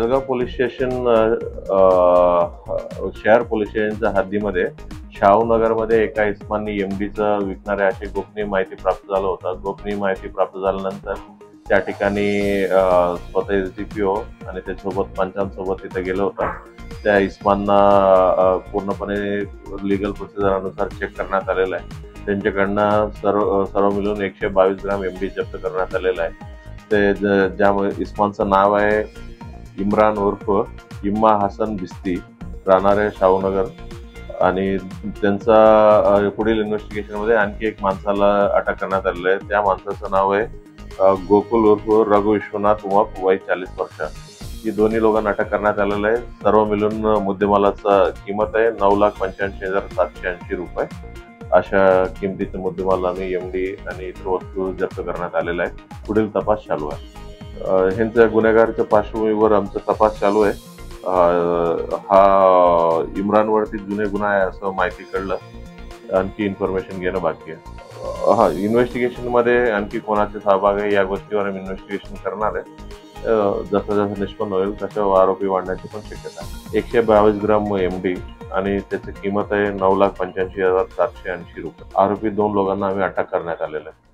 Vadgaon police station शहर police स्टेशनच्या हद्दीमध्ये शाहूनगरमध्ये एका इस्माननी एमडीचं विकणारे अशी गोपनीय माहिती प्राप्त झालं होतं. गोपनीय माहिती प्राप्त झाल्यानंतर त्या ठिकाणी स्वतः एसडीपीओ आणि त्यासोबत पंचांसोबत तिथे गेलो होता. त्या इस्मानना पूर्णपणे लिगल प्रोसिजरनुसार चेक करण्यात आलेलं आहे. त्यांच्याकडनं सर्व मिळून 122 ग्राम एमडी जप्त करण्यात आलेलं आहे. ते ज्यामुळे इस्मानचं नाव आहे इम्रान उर्फ इम्मा हसन बिस्ती, राहणारे शाहूनगर. आणि त्यांचा पुढील इन्व्हेस्टिगेशनमध्ये आणखी एक माणसाला अटक करण्यात आलेलं आहे. त्या माणसाचं नाव आहे गोकुल उर्फ रघु विश्वनाथ उमप, वय 40 वर्ष. ही दोन्ही लोकांना अटक करण्यात आलेलं आहे. सर्व मिळून मुद्देमालाचा किंमत आहे 9,85,780 रुपये. अशा किमतीचे मुद्देमाल आणि एमडी आणि इतर वस्तू जप्त करण्यात आलेला आहे. पुढील तपास चालू आहे. ह्यांच्या गुन्हेगाराच्या पार्श्वभूमीवर आमचा तपास चालू आहे. हा इम्रानवरती जुने गुन्हा आहे असं माहिती कळलं. आणखी इन्फॉर्मेशन घेणं बाकी आहे. इन्व्हेस्टिगेशनमध्ये आणखी कोणाचे सहभाग आहे या गोष्टीवर आम्ही इन्व्हेस्टिगेशन करणार आहे. जसं जसं निष्पन्न होईल तसं आरोपी वाढण्याची पण शक्यता आहे. 122 ग्राम एमडी आणि त्याची किंमत आहे 9,85,780 रुपये. आरोपी 2 लोकांना आम्ही अटक करण्यात आलेलं आहे.